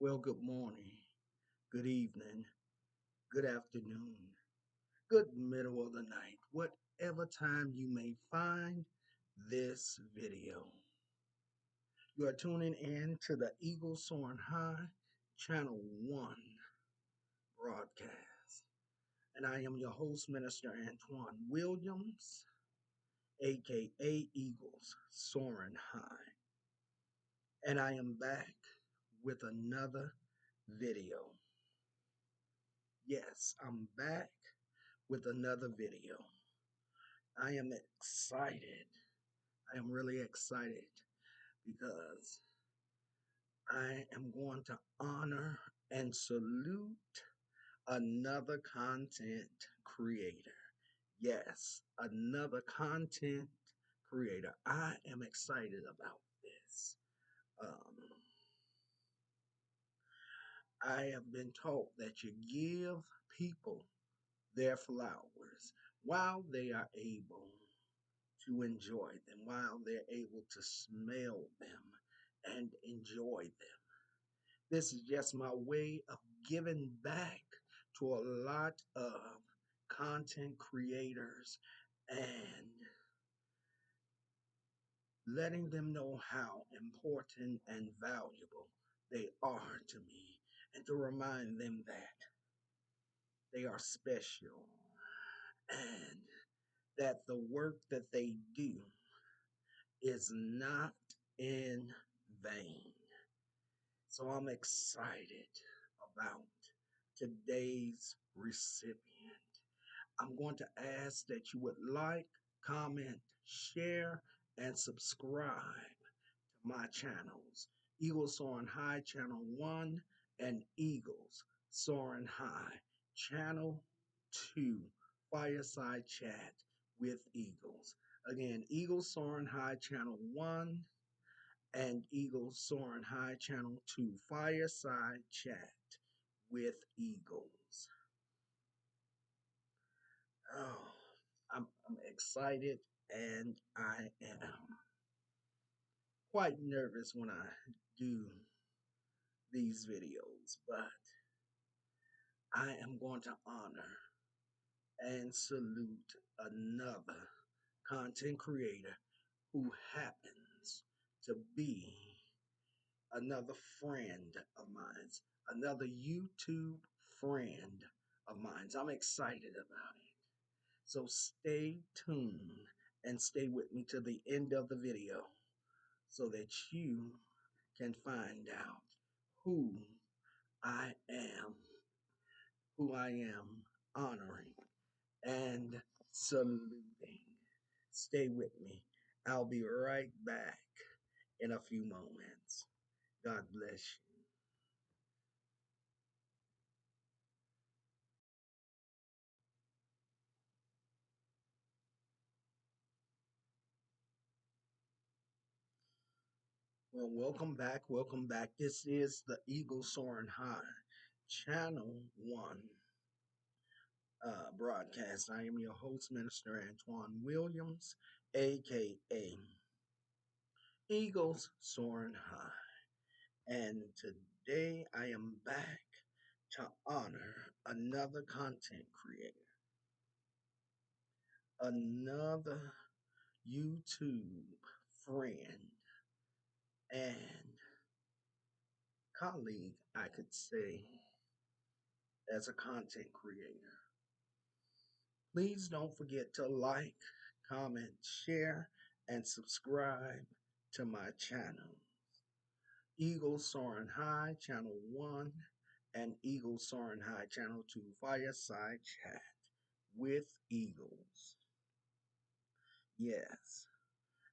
Well, good morning, good evening, good afternoon, good middle of the night, whatever time you may find this video. You are tuning in to the Eagle Soaring High Channel 1 broadcast. And I am your host, Minister Antoine Williams, aka Eagles Soaring High. And I am back with another video. Yes, I'm back with another video. I am excited. I am really excited because I am going to honor and salute another content creator. Yes, another content creator. I am excited about this. Um, I have been taught that you give people their flowers while they are able to enjoy them, while they're able to smell them and enjoy them. This is just my way of giving back to a lot of content creators and letting them know how important and valuable they are to me, and to remind them that they are special and that the work that they do is not in vain. So I'm excited about today's recipient. I'm going to ask that you would like, comment, share, and subscribe to my channels, Eagles Soaring High Channel 1 and Eagles Soaring High Channel 2, Fireside Chat with Eagles. Again, Eagles Soaring High Channel 1 and Eagles Soaring High Channel 2, Fireside Chat with Eagles. Oh, I'm excited, and I am quite nervous when I do these videos, but I am going to honor and salute another content creator who happens to be another friend of mine, another YouTube friend of mine. I'm excited about it. So stay tuned and stay with me to the end of the video so that you can find out who I am, who I am honoring and saluting. Stay with me. I'll be right back in a few moments. God bless you. Well, welcome back. Welcome back. This is the Eagle Soaring High Channel 1 broadcast. I am your host, Minister Antoine Williams, aka Eagles Soaring High. And today I am back to honor another content creator, another YouTube friend and colleague, I could say, as a content creator. Please don't forget to like, comment, share, and subscribe to my channel. Eagle Soaring High Channel 1 and Eagle Soaring High Channel 2 Fireside Chat with Eagles. Yes.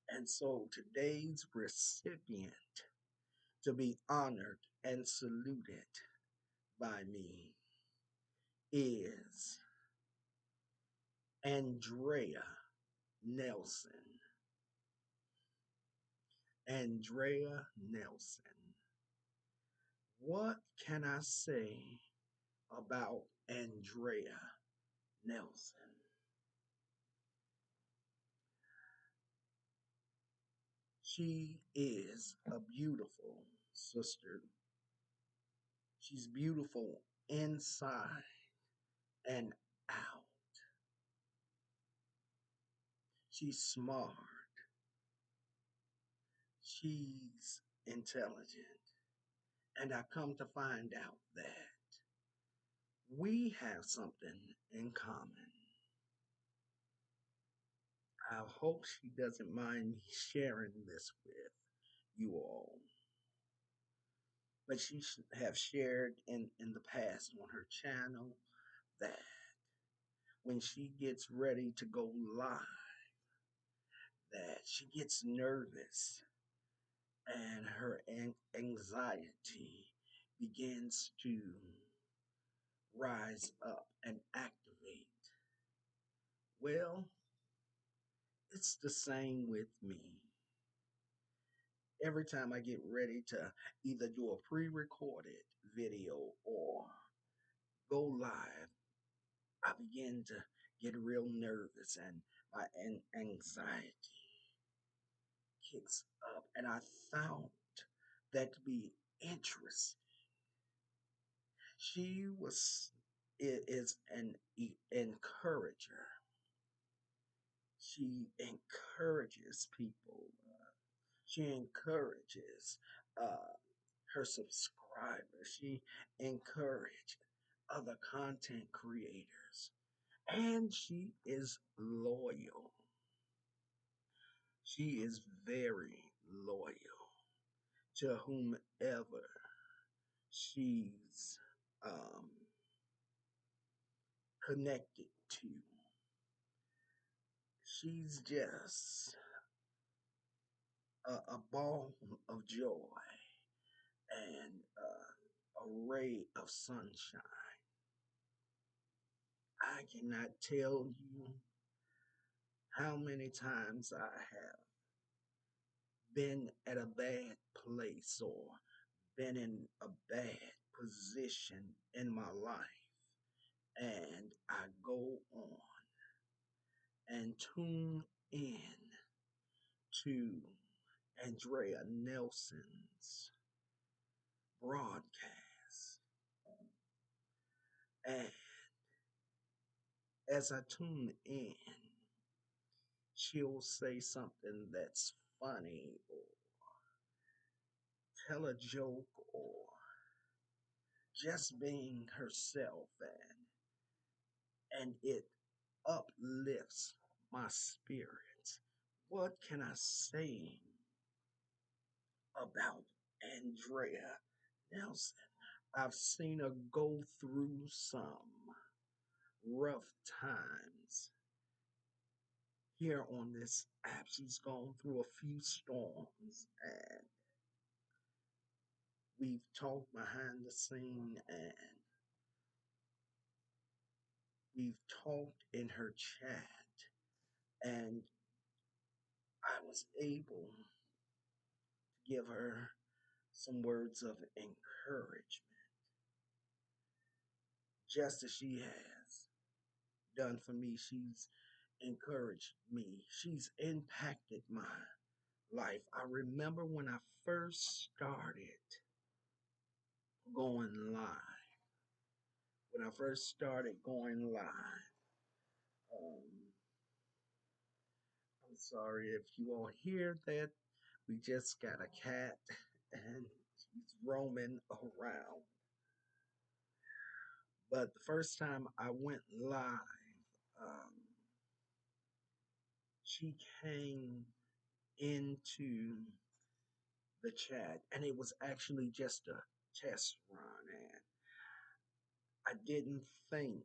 And so today's recipient to be honored and saluted by me is Andrea Nelson. Andrea Nelson. What can I say about Andrea Nelson? She is a beautiful sister She's beautiful inside and out. She's smart. She's intelligent. And I come to find out that we have something in common. I hope she doesn't mind me sharing this with you all. But she have shared in the past on her channel that when she gets ready to go live, that she gets nervous and her anxiety begins to rise up and activate. Well, it's the same with me. Every time I get ready to either do a pre recorded video or go live, I begin to get real nervous and my anxiety kicks up. And I found that to be interesting. She was is an encourager. She encourages people. She encourages uh, her subscribers. She encourages other content creators. And she is loyal. She is very loyal to whomever she's um, connected to. She's just a ball of joy and a ray of sunshine. I cannot tell you how many times I have been at a bad place or been in a bad position in my life, and I go on and tune in to Andrea Nelson's broadcast. And as I tune in, she'll say something that's funny or tell a joke or just being herself, and it uplifts my spirits. What can I say about Andrea Nelson? I've seen her go through some rough times here on this app. She's gone through a few storms, and we've talked behind the scene, and we've talked in her chat, and I was able to give her some words of encouragement, just as she has done for me. She's encouraged me. She's impacted my life. I remember when I first started going live. When I first started going live, um, I'm sorry if you all hear that. We just got a cat and she's roaming around. But the first time I went live, um, she came into the chat, and it was actually just a test run, and I didn't think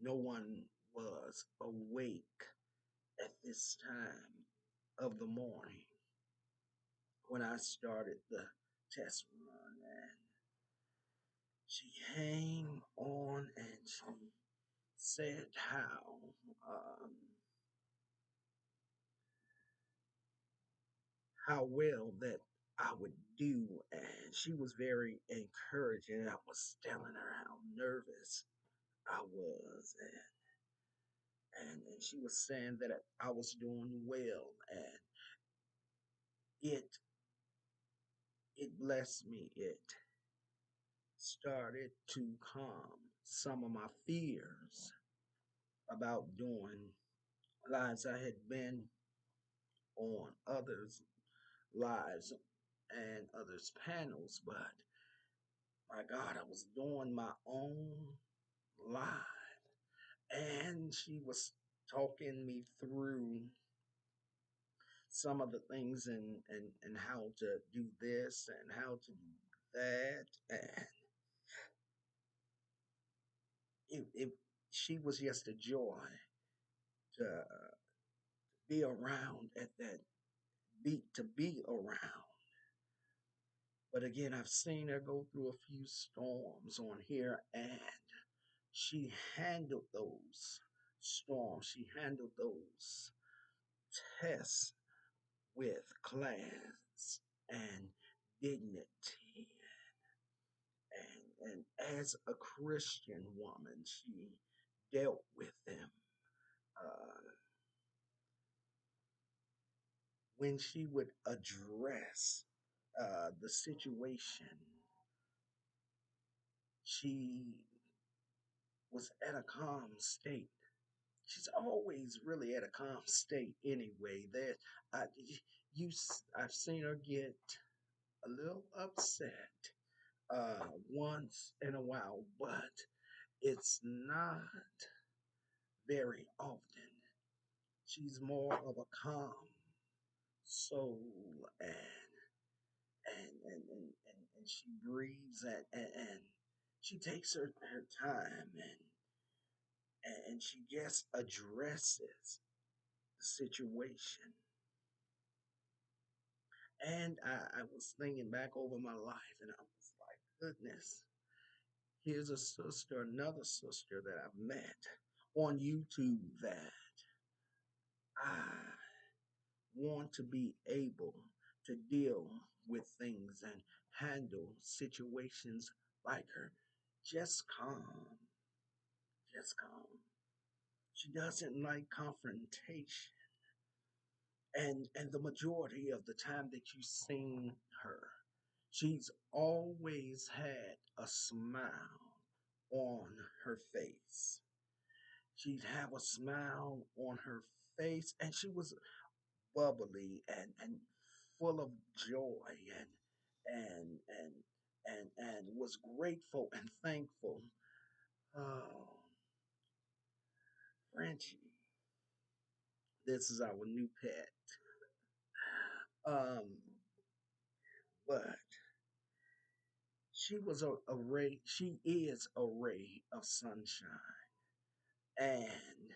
no one was awake at this time of the morning when I started the test run. And she came on and she said um, how well that I would do, and she was very encouraging. I was telling her how nervous I was, and she was saying that I was doing well, and it it blessed me. It started to calm some of my fears about doing lives. I had been on others' lives and others' panels, but my God, I was doing my own live. And she was talking me through some of the things and how to do this and how to do that. And it she was just a joy to be around at that beat to be around. But again, I've seen her go through a few storms on here, and she handled those storms. She handled those tests with class and dignity. And as a Christian woman, she dealt with them. Uh, when she would address the situation, she was at a calm state. She's always really at a calm state anyway. That I, I've seen her get a little upset once in a while, but it's not very often. She's more of a calm soul, and she breathes and she takes her time and she just addresses the situation. And I was thinking back over my life, and I was like, goodness, here's a sister, another sister that I've met on YouTube that I want to be able to deal with things and handle situations like her. Just calm, just calm. She doesn't like confrontation. And the majority of the time that you've seen her, she's always had a smile on her face. She'd have a smile on her face, and she was bubbly and full of joy and and was grateful and thankful. Oh, Frenchie, this is our new pet. Um, but she was a ray. She is a ray of sunshine. And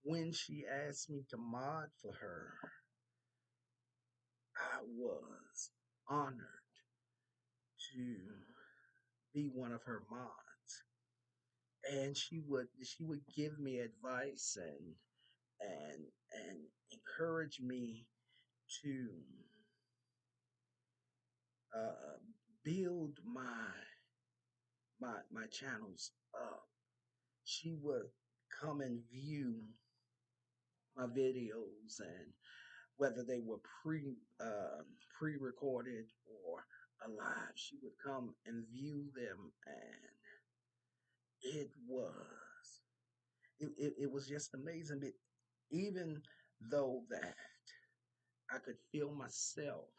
when she asked me to mod for her, I was honored to be one of her mods. And she would give me advice and encourage me to uh, build my channels up. She would come and view my videos, and whether they were pre-recorded or alive, she would come and view them, and it was it was just amazing. But even though that I could feel myself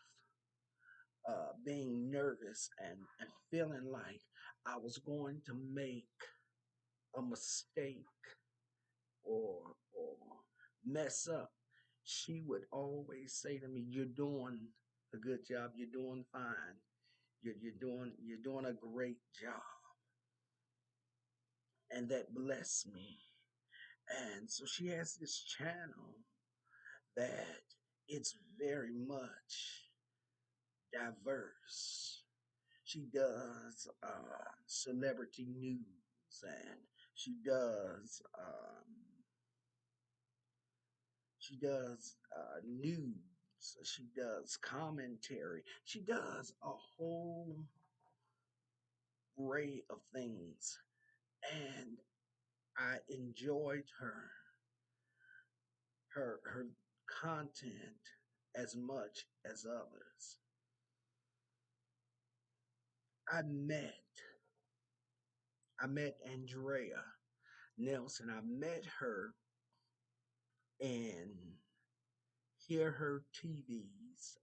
being nervous and feeling like I was going to make a mistake or mess up, she would always say to me, "You're doing a good job. You're doing fine. You're doing a great job," and that blessed me. And so she has this channel that it's very much diverse. She does celebrity news, and she does news. She does commentary. She does a whole array of things, and I enjoyed her content as much as others. I met I met Andrea Nelson. I met her and hear her TV's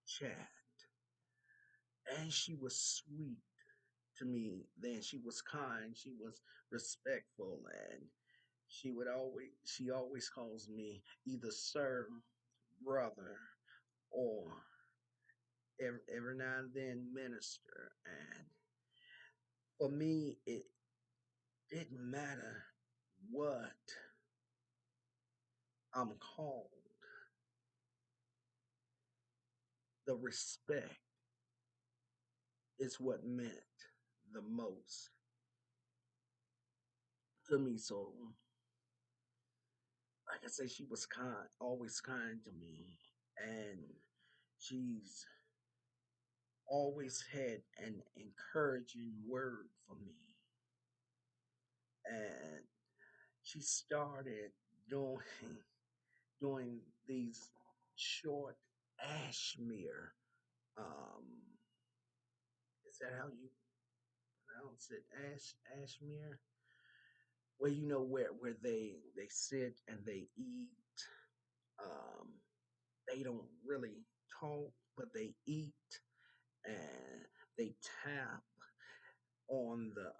chat, and she was sweet to me. Then she was kind, she was respectful, and she always calls me either sir, brother, or every now and then minister. And for me, it didn't matter what I'm called. The respect is what meant the most to me. So, like I say, she was kind, always kind to me, and she's always had an encouraging word for me. And she started doing doing these short ashmere. Um, is that how you pronounce it? Ashmere, where where they sit and they eat. Um, they don't really talk, but they eat and they tap on the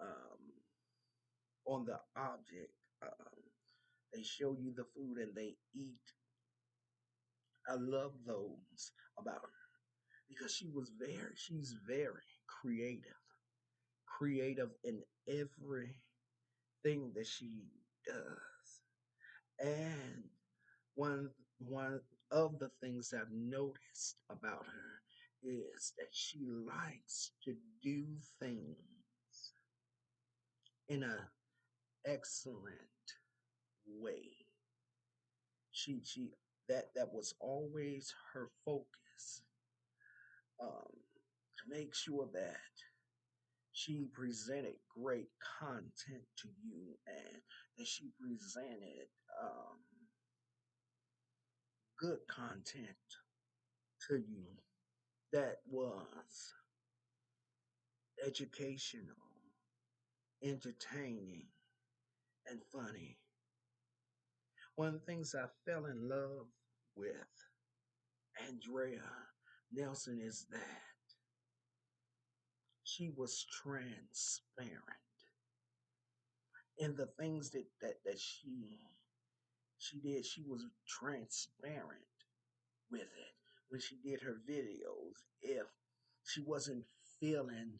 object. They show you the food and they eat. I love those about her because she's very creative in everything that she does. And one of the things I've noticed about her is that she likes to do things in a excellent way. She that was always her focus, to make sure that she presented great content to you and that she presented um, good content to you that was educational, entertaining, and funny. One of the things I fell in love with Andrea Nelson is that she was transparent in the things that she did. She was transparent with it when she did her videos. If she wasn't feeling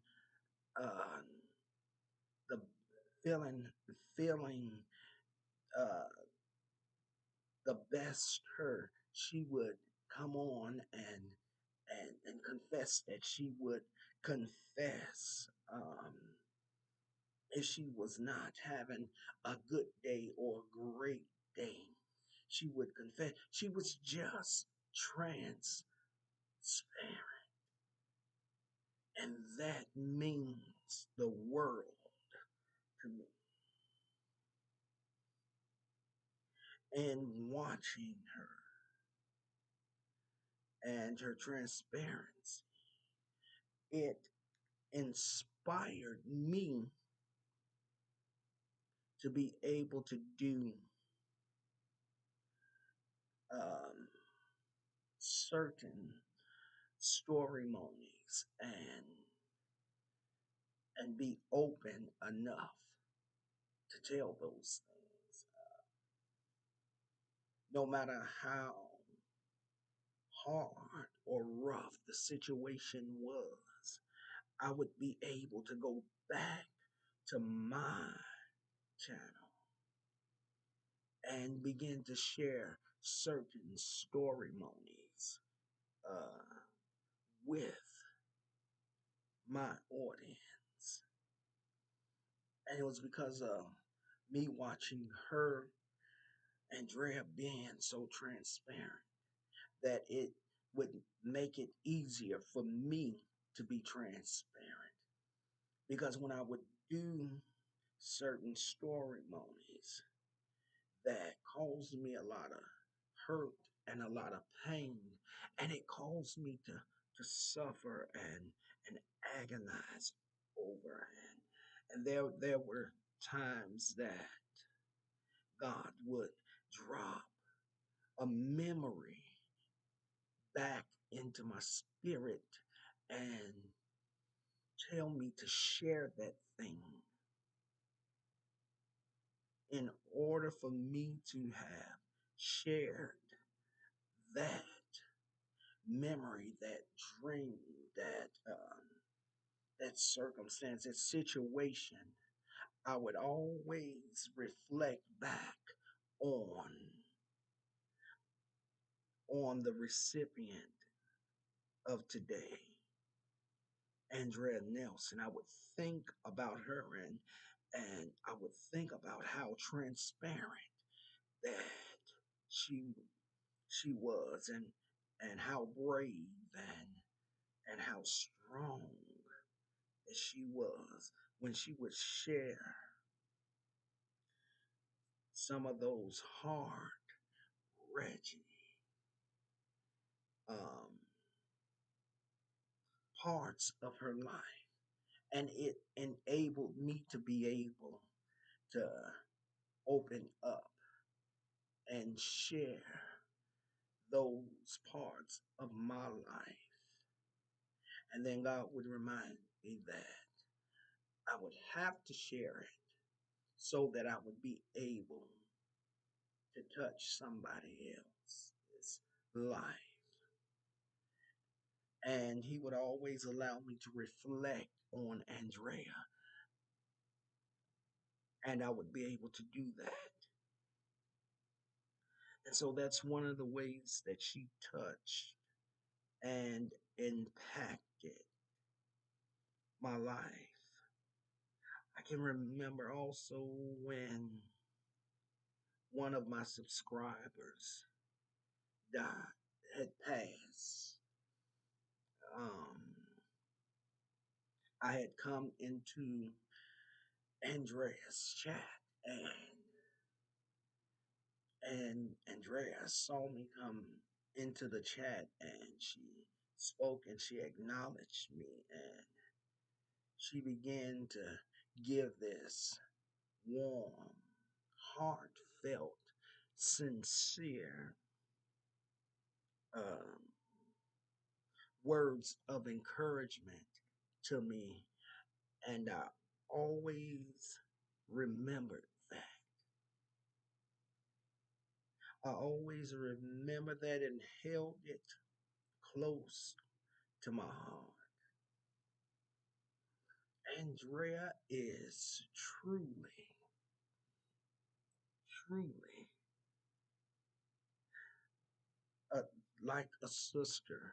uh, the feeling uh, the best her, she would come on and confess that she would confess if she was not having a good day or a great day. She would confess. She was just transparent. And that means the world to me. And watching her and her transparency, it inspired me to be able to do um, certain story monies and be open enough to tell those things. No matter how hard or rough the situation was, I would be able to go back to my channel and begin to share certain story monies uh, with my audience. And it was because of me watching her, Andrea, being so transparent that it would make it easier for me to be transparent. Because when I would do certain story monies that caused me a lot of hurt and a lot of pain, and it caused me to suffer and agonize over. And there were times that God would drop a memory back into my spirit and tell me to share that thing in order for me to have shared that memory, that dream, that circumstance, that situation. I would always reflect back on on the recipient of today, Andrea Nelson. I would think about her, and I would think about how transparent that she she was, and how brave and how strong that she was when she would share some of those hard, wretched um, parts of her life. And it enabled me to be able to open up and share those parts of my life. And then God would remind me that I would have to share it so that I would be able to touch somebody else's life. And He would always allow me to reflect on Andrea, and I would be able to do that. And so that's one of the ways that she touched and impacted my life. I can remember also when one of my subscribers died, had passed. Um, I had come into Andrea's chat, and Andrea saw me come into the chat, and she spoke and she acknowledged me, and she began to give this warm, heartfelt, sincere um, words of encouragement to me. And I always remembered that. I always remember that and held it close to my heart. Andrea is truly, truly a, like a sister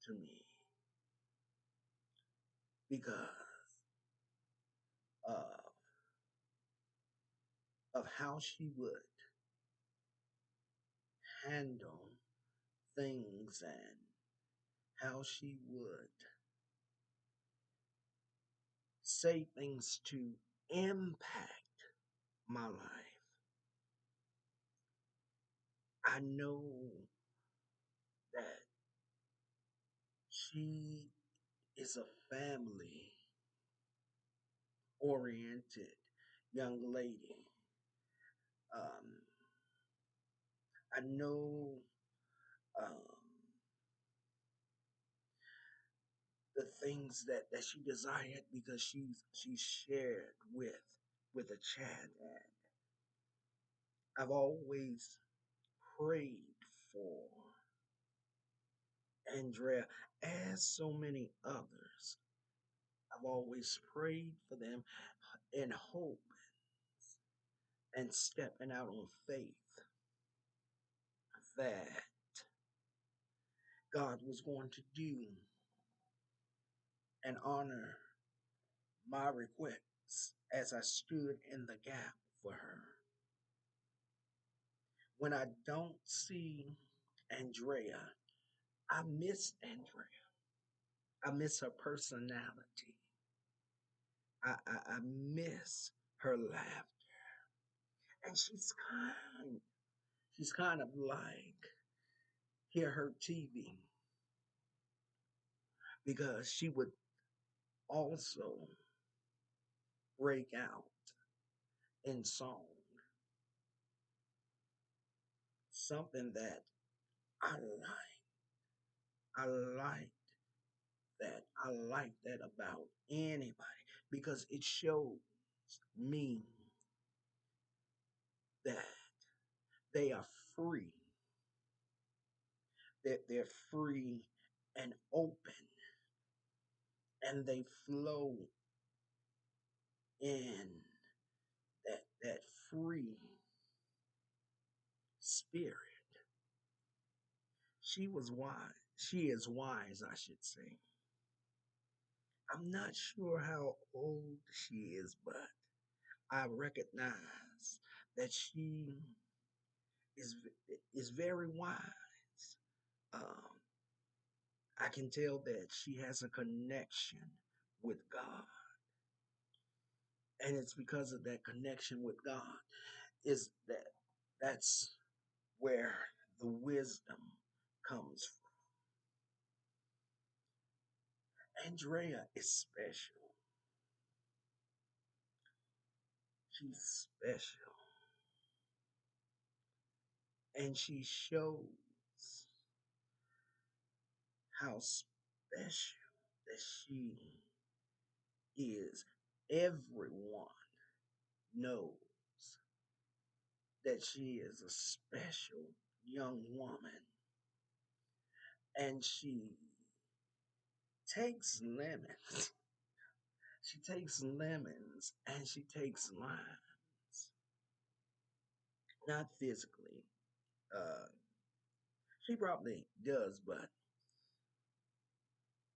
to me because of, of how she would handle things and how she would say things to impact my life. I know that she is a family oriented young lady. Um, I know um, the things that she desired because she shared with a chat, and I've always prayed for Andrea, as so many others. I've always prayed for them in hope and stepping out on faith that God was going to do and honor my requests as I stood in the gap for her. When I don't see Andrea, I miss Andrea. I miss her personality. I miss her laughter. And she's kind. She's kind of like Hear Her TV. because she would also break out in song, something that I like. I like that. I like that about anybody because it shows me that they are free, that they're free and open, and they flow in that free spirit. She was wise. She is wise, I should say. I'm not sure how old she is, but I recognize that she is is very wise. Um, I can tell that she has a connection with God, and it's because of that connection with God is that's where the wisdom comes from. Andrea is special. She's special, and she shows how special that she is. Everyone knows that she is a special young woman, and she takes lemons. She takes lemons and she takes limes. Not physically. Uh, she probably does, but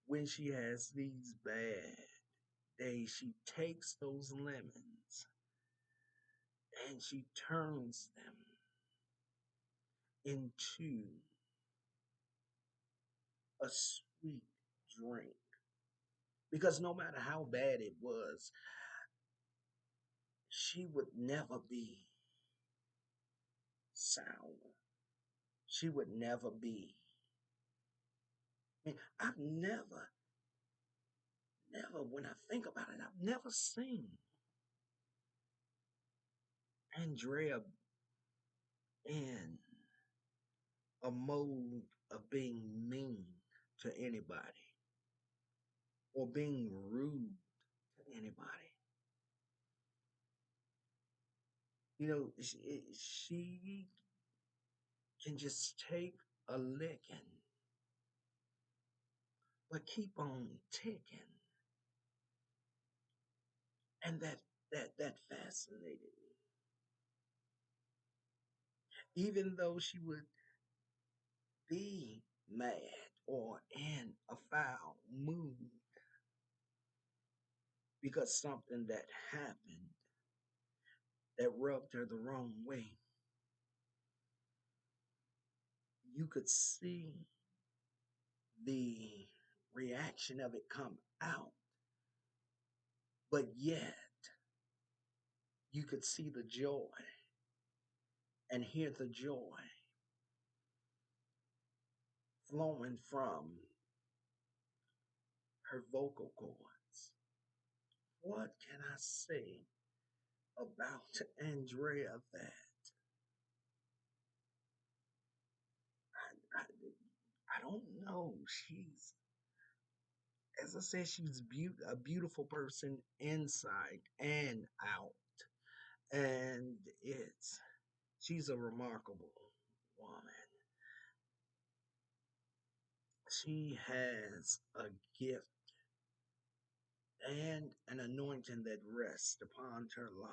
when she has these bad days, she takes those lemons and she turns them into a sweet drink. Because no matter how bad it was, she would never be sour. She would never be. I mean, I've never, when I think about it, I've never seen Andrea in a mode of being mean to anybody or being rude to anybody. You know, she can just take a licking, but keep on ticking. And that fascinated me. Even though she would be mad or in a foul mood because something that happened that rubbed her the wrong way, you could see the reaction of it come out, but yet you could see the joy and hear the joy flowing from her vocal cords. What can I say about Andrea that I, I, I don't know? She's, as I said, she's a beautiful person inside and out. And she's a remarkable woman. She has a gift and an anointing that rests upon her life.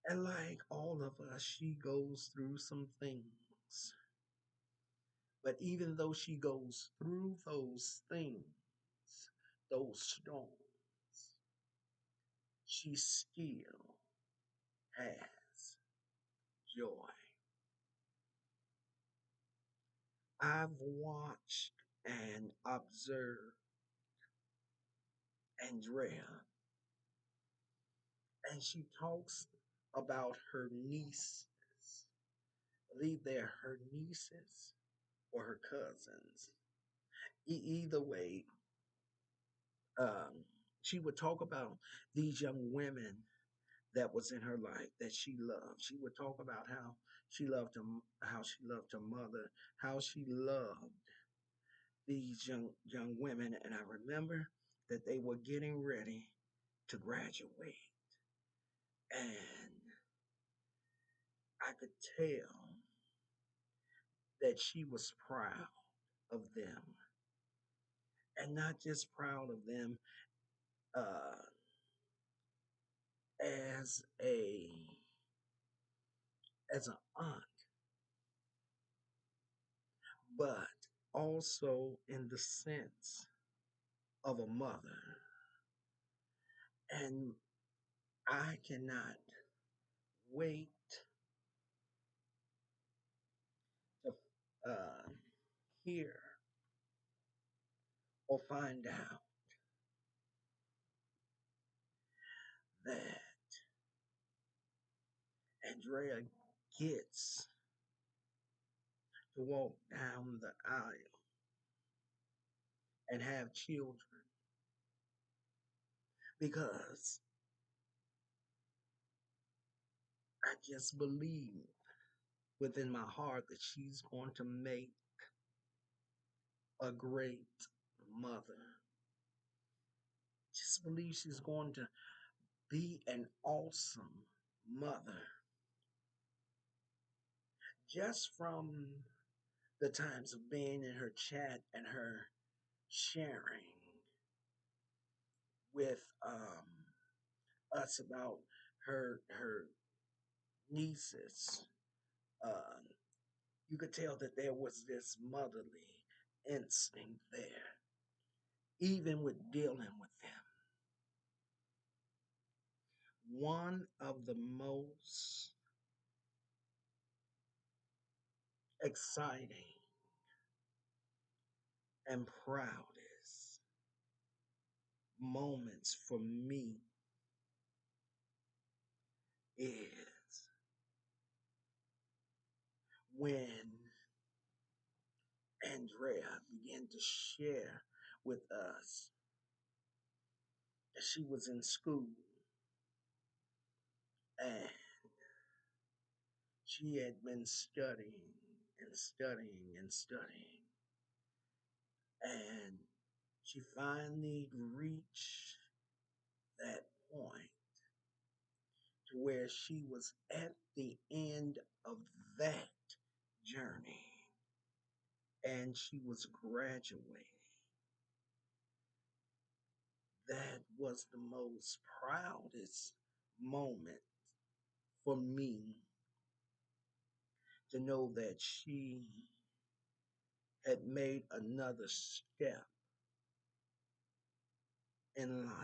And like all of us, she goes through some things. But even though she goes through those things, those storms, she still has joy. I've watched and observed Andrea, and she talks about her nieces. I believe they're her nieces or her cousins. Either way, um, she would talk about these young women that was in her life that she loved. She would talk about how she loved her mother, how she loved these young women. And I remember that they were getting ready to graduate, and I could tell that she was proud of them, and not just proud of them uh, as a as an aunt, but also in the sense of a mother. And I cannot wait to uh, hear or find out that Andrea gets to walk down the aisle and have children, because I just believe within my heart that she's going to make a great mother. Just believe she's going to be an awesome mother. Just from the times of being in her chat and her sharing with us about her nieces, uh, you could tell that there was this motherly instinct there, even with dealing with them. One of the most exciting and proudest moments for me is when Andrea began to share with us that she was in school and she had been studying and studying and studying. And she finally reached that point to where she was at the end of that journey and she was graduating. That was the most proudest moment for me, to know that she had made another step in life.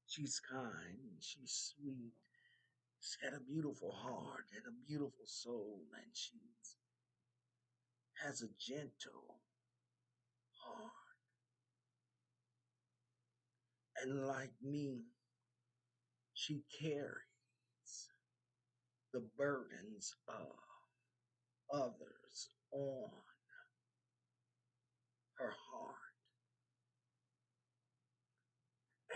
She's kind, she's sweet, she's got a beautiful heart and a beautiful soul, and she has a gentle heart. And like me, she carries the burdens of others on her heart.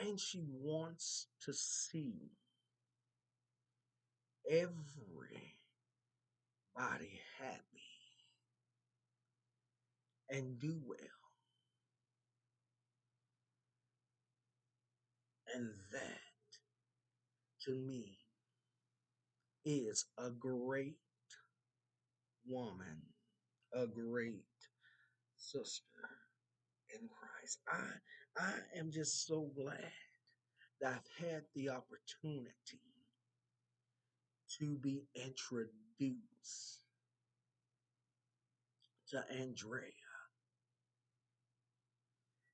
And she wants to see everybody happy and do well. And that, to me, is a great woman, a great sister in Christ. I am just so glad that I've had the opportunity to be introduced to Andrea,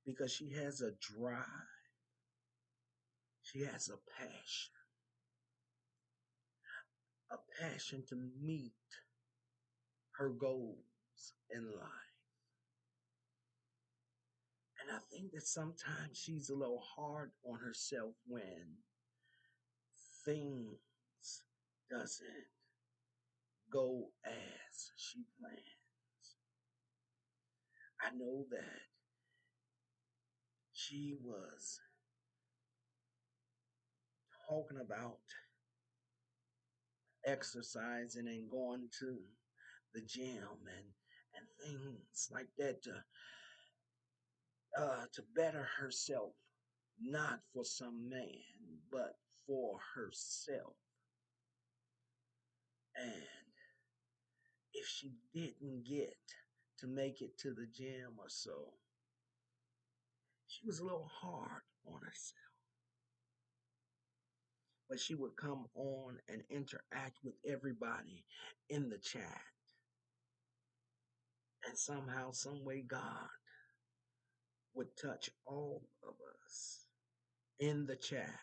because she has a drive, she has a passion to meet her goals in life. And I think that sometimes she's a little hard on herself when things doesn't go as she planned. I know that she was talking about exercising and going to the gym and things like that to better herself, not for some man, but for herself. And if she didn't get to make it to the gym or so, she was a little hard on herself. But she would come on and interact with everybody in the chat. And somehow, some way, God would touch all of us in the chat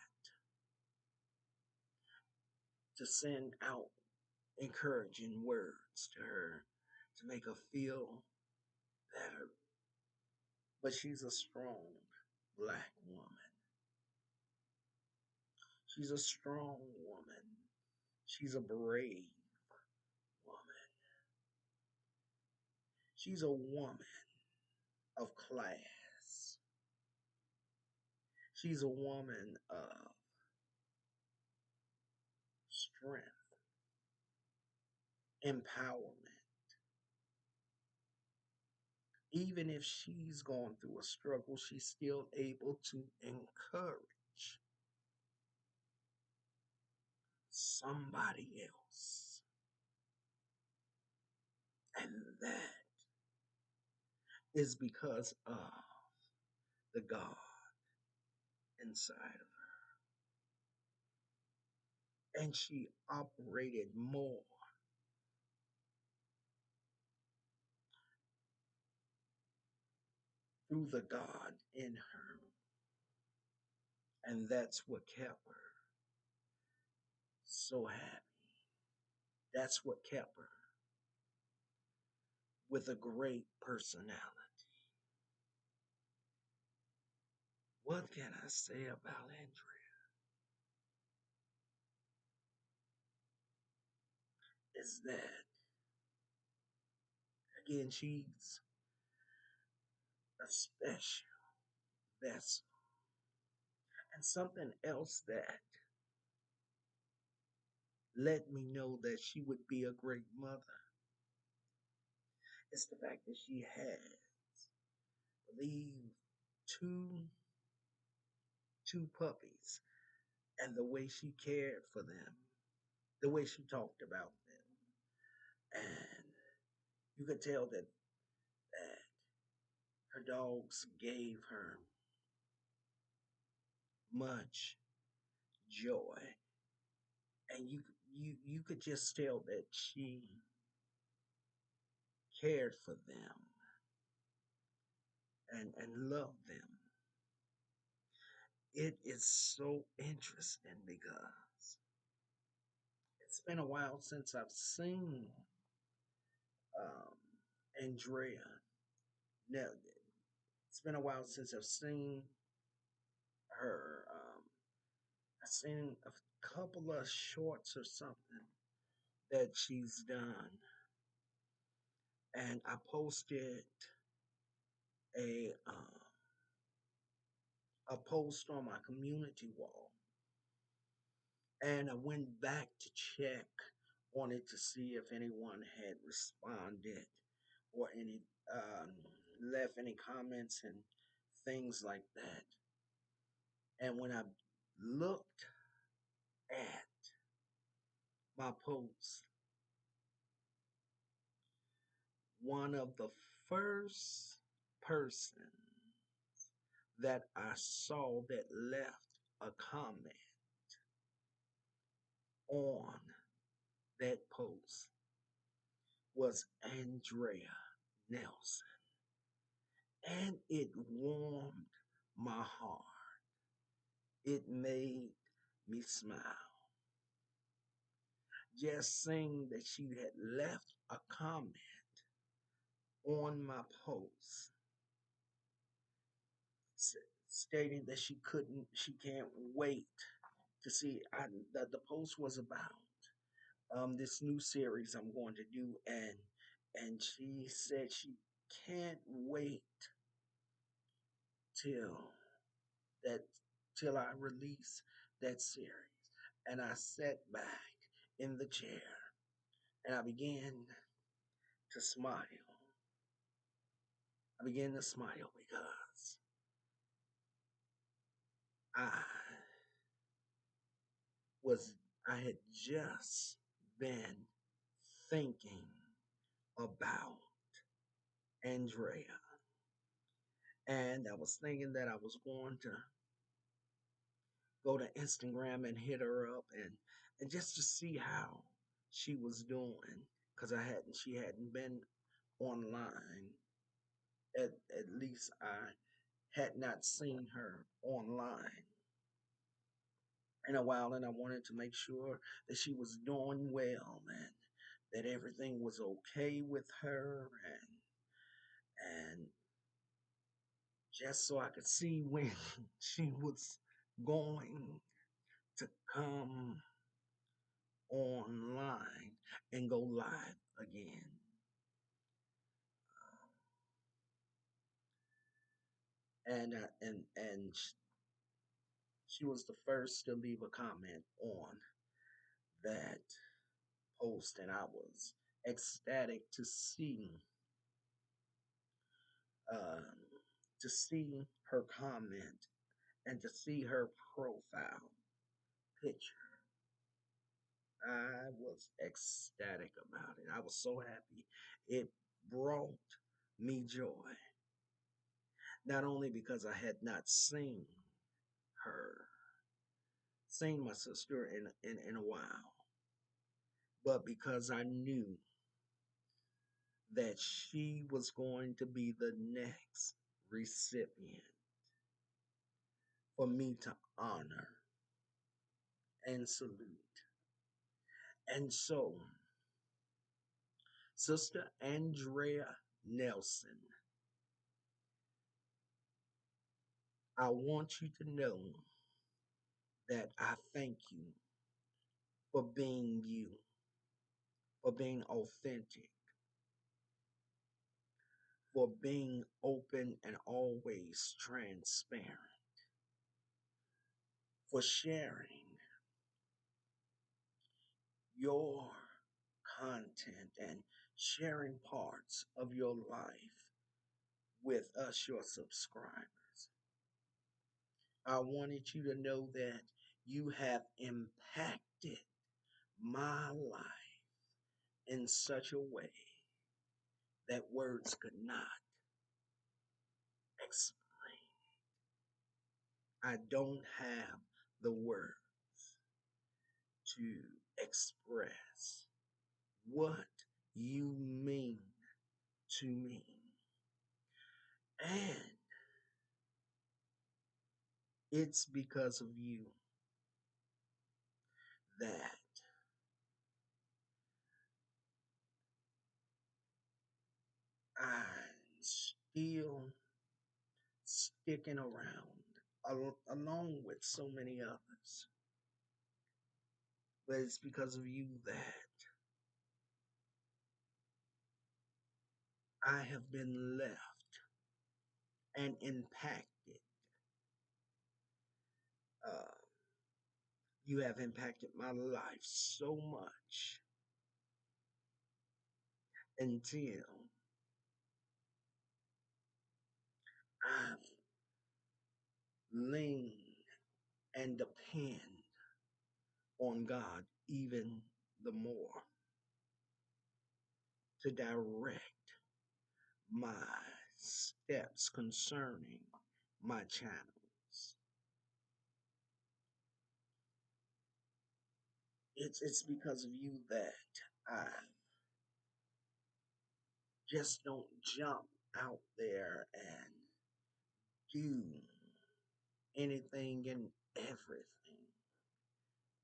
to send out encouraging words to her to make her feel better. But she's a strong black woman. She's a strong woman. She's a brave woman. She's a woman of class. She's a woman of strength, empowerment. Even if she's going through a struggle, she's still able to encourage somebody else. And that is because of the God inside of her. And she operated more through the God in her. And that's what kept her so happy. That's what kept her with a great personality. What can I say about Andrea? Is that, again, she's a special vessel. And something else that let me know that she would be a great mother is the fact that she had, I believe, two puppies, and the way she cared for them, the way she talked about them, and you could tell that her dogs gave her much joy, and you could just tell that she cared for them and loved them. It is so interesting because it's been a while since I've seen um, Andrea. Now, it's been a while since I've seen her. I've seen a couple of shorts or something that she's done, and I posted a um, a post on my community wall, and I went back to check on it to see if anyone had responded or any um, left any comments and things like that. And when I looked at my post, one of the first person that I saw that left a comment on that post was Andrea Nelson. And it warmed my heart. It made me smile. Just seeing that she had left a comment on my post stating that she can't wait to see. The post was about this new series I'm going to do, and she said can't wait till that till I release that series. And I sat back in the chair and I began to smile. I began to smile because I was I had just been thinking about Andrea. And I was thinking that I was going to go to Instagram and hit her up and just to see how she was doing because I hadn't she hadn't been online. At least I had not seen her online in a while, and I wanted to make sure that she was doing well and that everything was okay with her and just so I could see when she was going to come online and go live again. And she was the first to leave a comment on that post, and I was ecstatic um, to see her comment and to see her profile picture. I was ecstatic about it. I was so happy. It brought me joy, not only because I had not her, seen my sister in a while, but because I knew that she was going to be the next recipient for me to honor and salute. And so, Sister Andrea Nelson, I want you to know that I thank you for being you, for being authentic, for being open and always transparent, for sharing your content and sharing parts of your life with us, your subscribers. I wanted you to know that you have impacted my life in such a way that words could not explain. I don't have the word to express what you mean to me. And it's because of you that I'm still sticking around along with so many others. But it's because of you that I have been left and impacted. Uh, you have impacted my life so much until I've leaned and depend on God even the more to direct my steps concerning my channels. It's because of you that I just don't jump out there and do anything and everything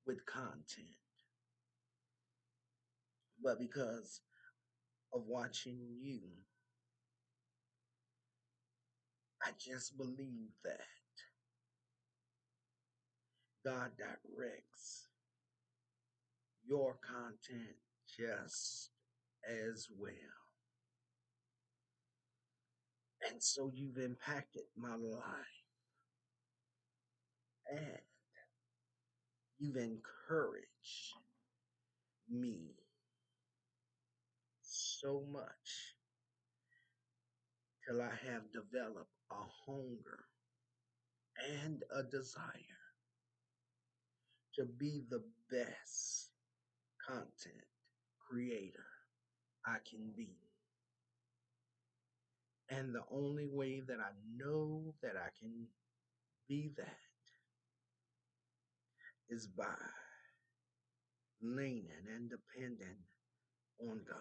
with content, but because of watching you, I just believe that God directs your content just as well. And so you've impacted my life and you've encouraged me so much till I have developed a hunger and a desire to be the best content creator I can be. And the only way that I know that I can be that is by leaning and depending on God.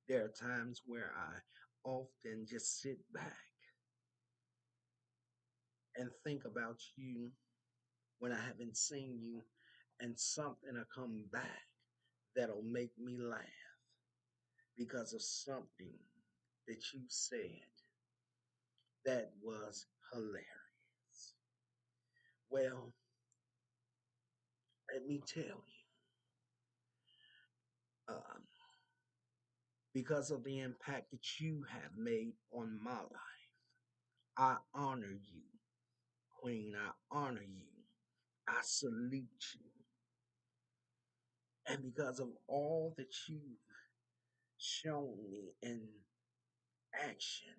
There are times where I often just sit back and think about you when I haven't seen you, and something will come back that'll make me laugh because of something that you said that was hilarious. Well, let me tell you, um, because of the impact that you have made on my life, I honor you, Queen. I honor you. I salute you. And because of all that you've shown me in action,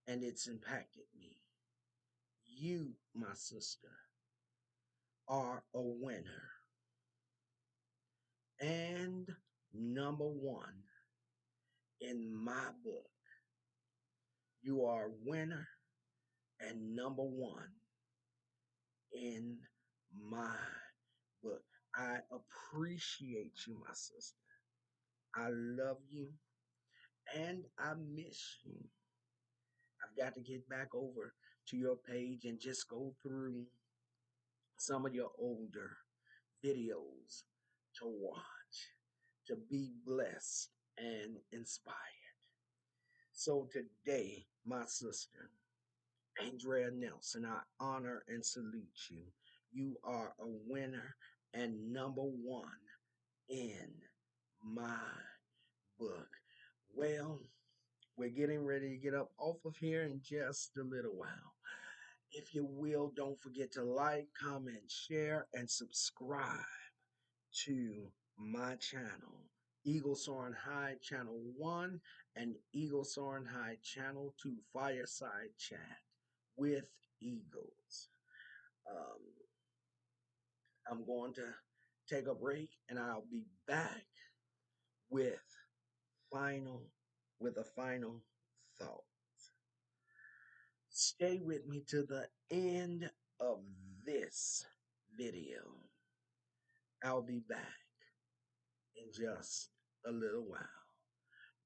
and it's impacted me, you, my sister, are a winner and number one in my book. You are a winner and number one in my book. I appreciate you, my sister. I love you and I miss you. I've got to get back over to your page and just go through some of your older videos to watch, to be blessed and inspired. So today, my sister, Andrea Nelson, I honor and salute you. You are a winner and number one in my book. Well, we're getting ready to get up off of here in just a little while. If you will, don't forget to like, comment, share, and subscribe to my channel, Eagle Soaring High Channel 1 and Eagle Soaring High Channel 2 Fireside Chat with Eagles. Um, I'm going to take a break and I'll be back with final with a final thought. Stay with me to the end of this video. I'll be back in just a little while.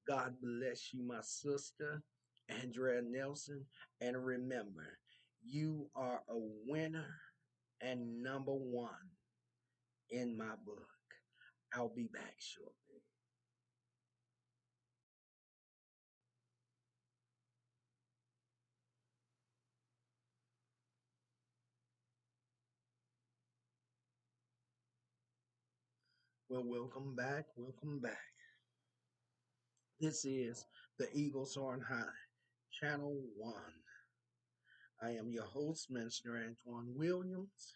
God bless you, my sister, Andrea Nelson. And remember, you are a winner and number one in my book. I'll be back shortly. Well, welcome back. Welcome back. This is the Eagle Soaring High, Channel 1. I am your host, Minister Antoine Williams,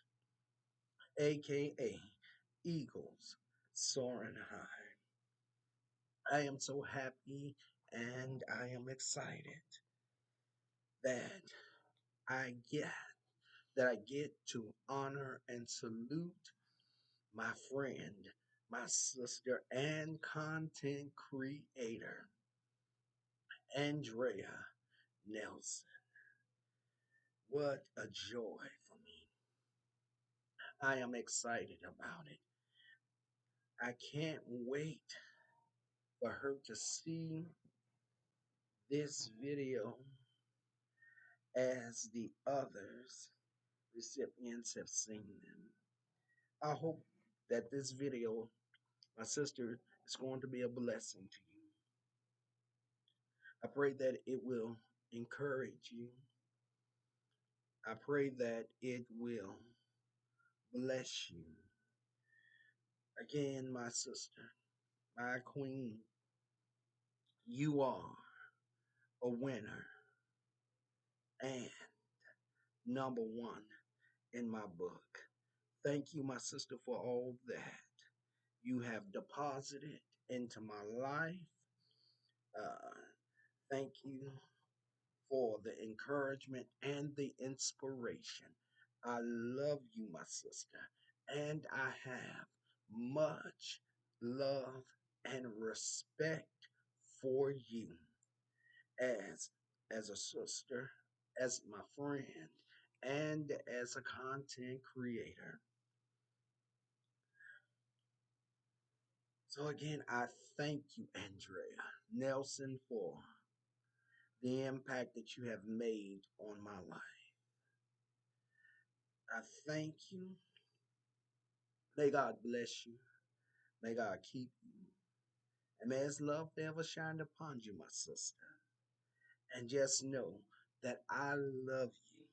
aka Eagles Soaring High. I am so happy and I am excited that I get I get to honor and salute my friend, my sister, and content creator, Andrea Nelson. What a joy for me. I am excited about it. I can't wait for her to see this video as the others recipients have seen them. I hope that this video, my sister, is going to be a blessing to you. I pray that it will encourage you. I pray that it will bless you. Again, my sister, my queen, You are a winner and number one in my book. Thank you, my sister, for all that you have deposited into my life. Uh, Thank you for the encouragement and the inspiration. I love you, my sister, and I have much love and respect for you as as a sister, as my friend, and as a content creator. So again, I thank you, Andrea Nelson, for the impact that you have made on my life. I thank you. May God bless you. May God keep you. And may His love ever shine upon you, my sister. And just know that I love you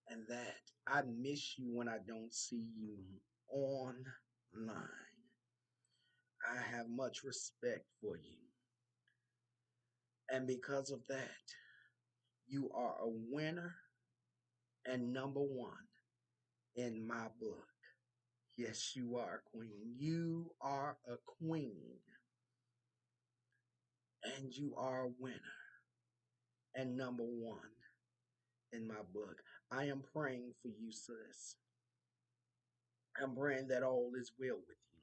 and that I miss you when I don't see you online. I have much respect for you. And because of that, you are a winner and number one in my book. Yes, you are, Queen. You are a queen and you are a winner and number one in my book. I am praying for you, sis. I'm praying that all is well with you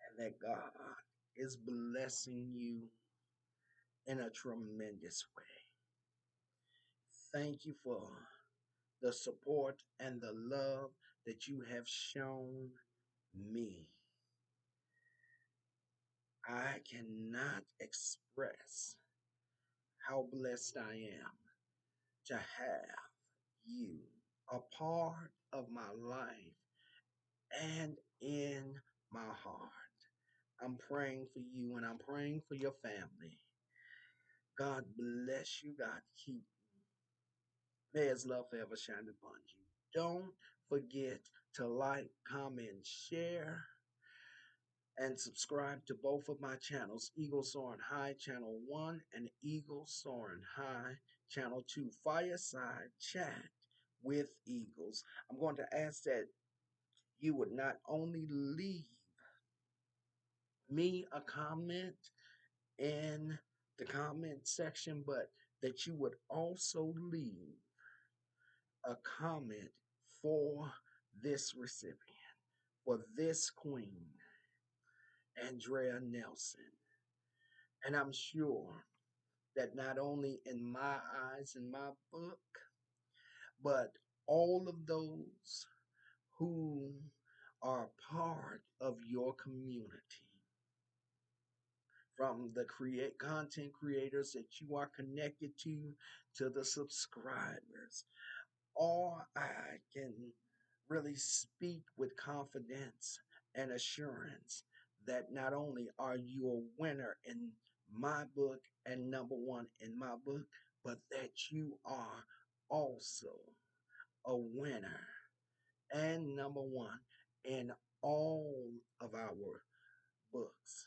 and that God is blessing you in a tremendous way. Thank you for the support and the love that you have shown me. I cannot express how blessed I am to have you a part of my life and in my heart. I'm praying for you and I'm praying for your family. God bless you. God keep you. May His love forever shine upon you. Don't forget to like, comment, share, and subscribe to both of my channels, Eagle Soaring High Channel 1 and Eagle Soaring High Channel 2, Fireside Chat with Eagles. I'm going to ask that you would not only leave me a comment in the comment section, but that you would also leave a comment for this recipient, for this queen, Andrea Nelson. And I'm sure that not only in my eyes, in my book, but all of those who are part of your community, from the content creators that you are connected to the subscribers, or I can really speak with confidence and assurance that not only are you a winner in my book and number one in my book, but that you are also a winner and number one in all of our books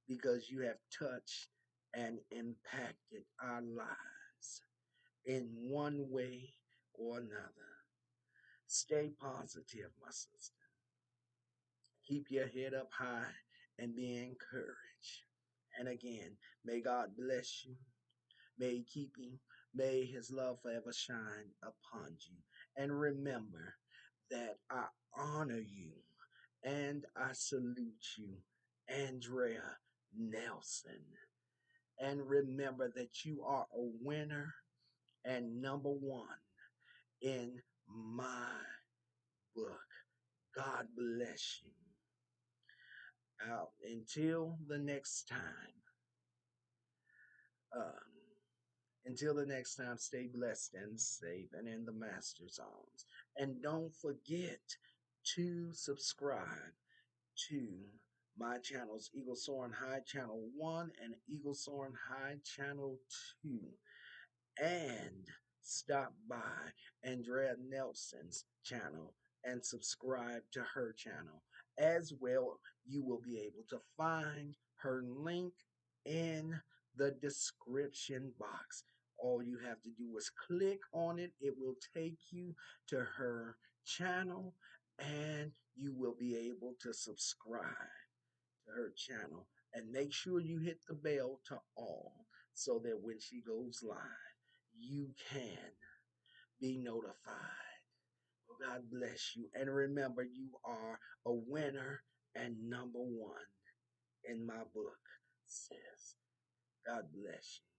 because you have touched and impacted our lives in one way or another. Stay positive, my sister. Keep your head up high and be encouraged. And again, may God bless you. May He keep you. May His love forever shine upon you. And remember that I honor you and I salute you, Andrea Nelson. And remember that you are a winner and number one in my book. God bless you. Out until the next time. Um, until the next time, stay blessed and safe and in the Master's arms. And don't forget to subscribe to my channels, Eagle Soaring High Channel 1 and Eagle Soaring High Channel 2. And stop by Andrea Nelson's channel and subscribe to her channel. As well, you will be able to find her link in the description box. All you have to do is click on it. It will take you to her channel and you will be able to subscribe to her channel. And make sure you hit the bell to all so that when she goes live, you can be notified. Well, God bless you. And remember, you are a winner and number one in my book, sis. God bless you.